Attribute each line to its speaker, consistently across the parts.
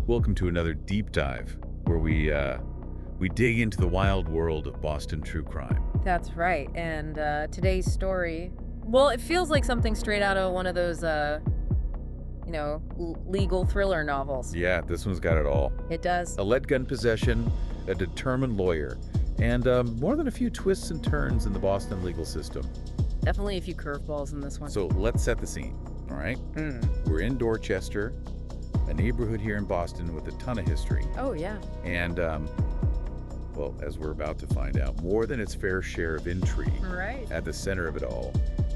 Speaker 1: Welcome to another deep dive where we dig into the wild world of Boston true crime.
Speaker 2: That's right. And today's story, well, it feels like something straight out of one of those, legal thriller novels.
Speaker 1: Yeah, this one's got it all.
Speaker 2: It does.
Speaker 1: A lead gun possession, a determined lawyer, and more than a few twists and turns in the Boston legal system.
Speaker 2: Definitely a few curveballs in this one.
Speaker 1: So let's set the scene, all right? We're in Dorchester, a neighborhood here in Boston with a ton of history.
Speaker 2: Oh, yeah.
Speaker 1: And, well, as we're about to find out, more than its fair share of intrigue.
Speaker 2: Right.
Speaker 1: At the center of it all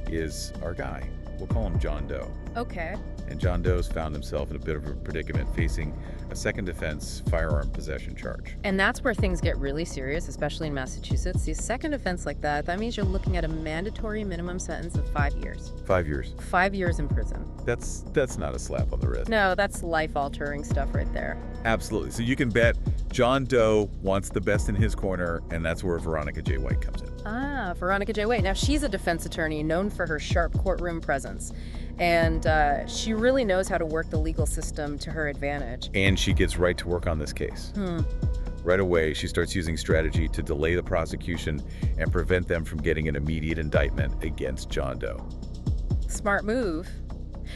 Speaker 1: is our guy. We'll call him John Doe.
Speaker 2: Okay.
Speaker 1: And John Doe's found himself in a bit of a predicament, facing a second offense firearm possession charge.
Speaker 2: And that's where things get really serious, especially in Massachusetts. The second offense like that means you're looking at a mandatory minimum sentence of 5 years.
Speaker 1: 5 years.
Speaker 2: 5 years in prison.
Speaker 1: That's not a slap on the wrist.
Speaker 2: No, that's life-altering stuff right there.
Speaker 1: Absolutely. So you can bet John Doe wants the best in his corner, and that's where Veronica J come in.
Speaker 2: Ah, Veronica J. Now, she's a defense attorney known for her sharp courtroom presence. And she really knows how to work the legal system to her advantage.
Speaker 1: And she gets right to work on this case. Right away, she starts using strategy to delay the prosecution and prevent them from getting an immediate indictment against John Doe.
Speaker 2: Smart move.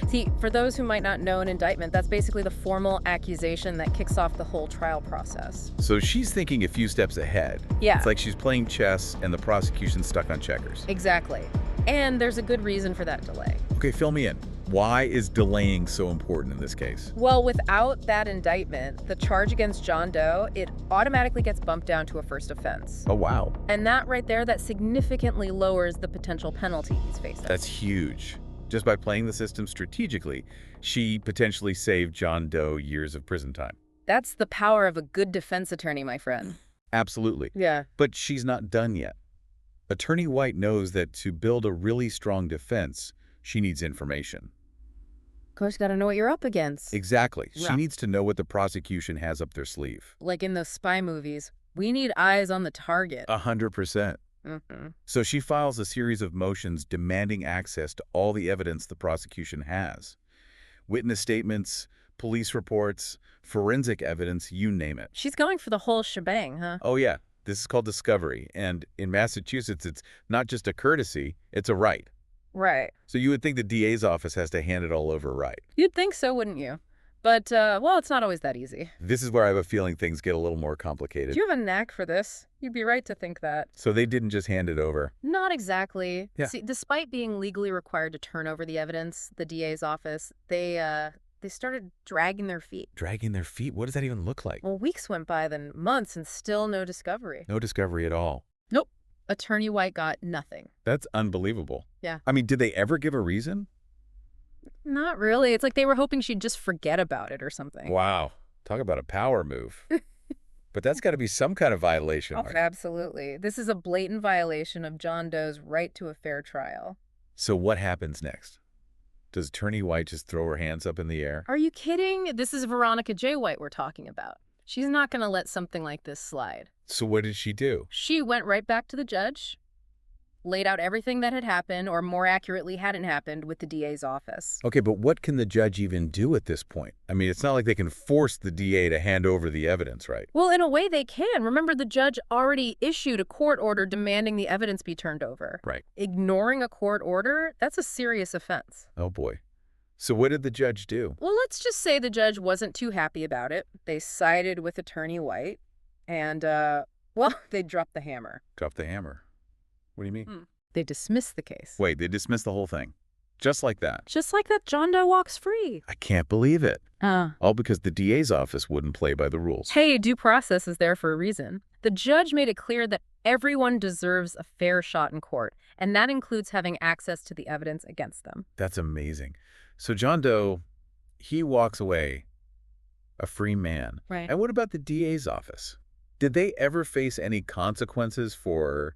Speaker 2: See, for those who might not know, an indictment, that's basically the formal accusation that kicks off the whole trial process.
Speaker 1: So she's thinking a few steps ahead.
Speaker 2: Yeah.
Speaker 1: It's like she's playing chess and the prosecution's stuck on checkers.
Speaker 2: Exactly. And there's a good reason for that delay.
Speaker 1: Okay, fill me in. Why is delaying so important in this case?
Speaker 2: Well, without that indictment, the charge against John Doe, it automatically gets bumped down to a first offense.
Speaker 1: Oh, wow.
Speaker 2: And that right there, that significantly lowers the potential penalty he's facing.
Speaker 1: That's huge. Just by playing the system strategically, she potentially saved John Doe years of prison time.
Speaker 2: That's the power of a good defense attorney, my friend.
Speaker 1: Absolutely.
Speaker 2: Yeah.
Speaker 1: But she's not done yet. Attorney White knows that to build a really strong defense, she needs information.
Speaker 2: Of course, got to know what you're up against.
Speaker 1: Exactly.
Speaker 2: Yeah.
Speaker 1: She needs to know what the prosecution has up their sleeve.
Speaker 2: Like in those spy movies, we need eyes on the target.
Speaker 1: 100%. So she files a series of motions demanding access to all the evidence the prosecution has. Witness statements, police reports, forensic evidence, you name it.
Speaker 2: She's going for the whole shebang, huh?
Speaker 1: Oh, yeah. This is called discovery. And in Massachusetts, it's not just a courtesy, it's a right.
Speaker 2: Right.
Speaker 1: So you would think the DA's office has to hand it all over right.
Speaker 2: You'd think so, wouldn't you? But, well, it's not always that easy.
Speaker 1: This is where I have a feeling things get a little more complicated.
Speaker 2: Do you have a knack for this? You'd be right to think that.
Speaker 1: So they didn't just hand it over.
Speaker 2: Not exactly.
Speaker 1: Yeah.
Speaker 2: See, despite being legally required to turn over the evidence, the DA's office, they started dragging their feet.
Speaker 1: Dragging their feet? What does that even look like?
Speaker 2: Well, weeks went by, then months, and still no discovery.
Speaker 1: No discovery at all.
Speaker 2: Nope. Attorney White got nothing.
Speaker 1: That's unbelievable.
Speaker 2: Yeah.
Speaker 1: I mean, did they ever give a reason?
Speaker 2: Not really. It's like they were hoping she'd just forget about it or something.
Speaker 1: Wow. Talk about a power move. But that's got to be some kind of violation.
Speaker 2: Oh, absolutely. This is a blatant violation of John Doe's right to a fair trial.
Speaker 1: So what happens next? Does Attorney White just throw her hands up in the air?
Speaker 2: Are you kidding? This is Veronica J. White we're talking about. She's not going to let something like this slide.
Speaker 1: So what did she do?
Speaker 2: She went right back to the judge, laid out everything that had happened, or more accurately, hadn't happened, with the DA's office.
Speaker 1: Okay, but what can the judge even do at this point? I mean, it's not like they can force the DA to hand over the evidence, right?
Speaker 2: Well, in a way they can. Remember, the judge already issued a court order demanding the evidence be turned over.
Speaker 1: Right.
Speaker 2: Ignoring a court order, that's a serious offense.
Speaker 1: Oh, boy. So what did the judge do?
Speaker 2: Well, let's just say the judge wasn't too happy about it. They sided with Attorney White, and, well, they dropped the hammer.
Speaker 1: Drop the hammer. What do you mean?
Speaker 2: They dismissed the case.
Speaker 1: Wait, they dismissed the whole thing? Just like that?
Speaker 2: Just like that, John Doe walks free.
Speaker 1: I can't believe it.
Speaker 2: Ah.
Speaker 1: All because the DA's office wouldn't play by the rules.
Speaker 2: Hey, due process is there for a reason. The judge made it clear that everyone deserves a fair shot in court, and that includes having access to the evidence against them.
Speaker 1: That's amazing. So John Doe, he walks away a free man.
Speaker 2: Right.
Speaker 1: And what about the DA's office? Did they ever face any consequences for,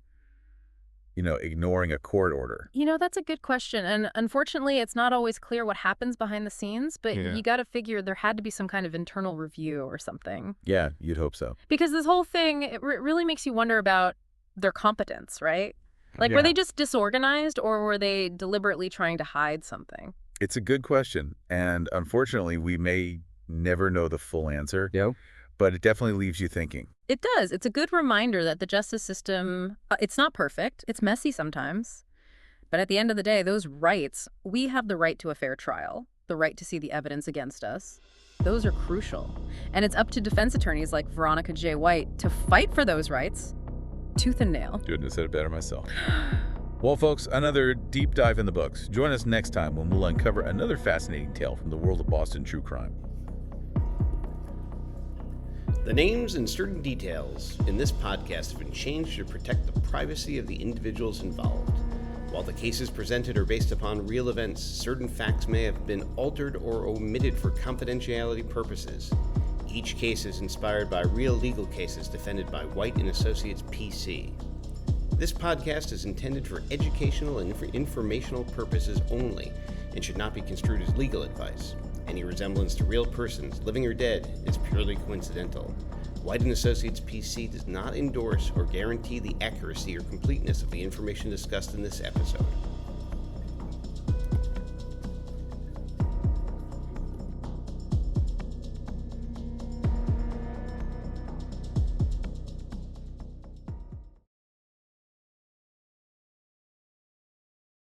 Speaker 1: ignoring a court order?
Speaker 2: That's a good question. And unfortunately, it's not always clear what happens behind the scenes, but you got to figure there had to be some kind of internal review or something.
Speaker 1: Yeah, you'd hope so.
Speaker 2: Because this whole thing, it really makes you wonder about their competence, right? Like,
Speaker 1: Yeah.
Speaker 2: were they just disorganized, or were they deliberately trying to hide something?
Speaker 1: It's a good question. And unfortunately, we may never know the full answer.
Speaker 3: Yep.
Speaker 1: But it definitely leaves you thinking.
Speaker 2: It does. It's a good reminder that the justice system, it's not perfect. It's messy sometimes. But at the end of the day, those rights, we have the right to a fair trial, the right to see the evidence against us. Those are crucial. And it's up to defense attorneys like Veronica J. White to fight for those rights, tooth and nail.
Speaker 1: Couldn't have said it better myself. Well, folks, another deep dive in the books. Join us next time when we'll uncover another fascinating tale from the world of Boston true crime.
Speaker 4: The names and certain details in this podcast have been changed to protect the privacy of the individuals involved. While the cases presented are based upon real events, certain facts may have been altered or omitted for confidentiality purposes. Each case is inspired by real legal cases defended by White & Associates PC. This podcast is intended for educational and informational purposes only and should not be construed as legal advice. Any resemblance to real persons, living or dead, is purely coincidental. White & Associates PC does not endorse or guarantee the accuracy or completeness of the information discussed in this episode.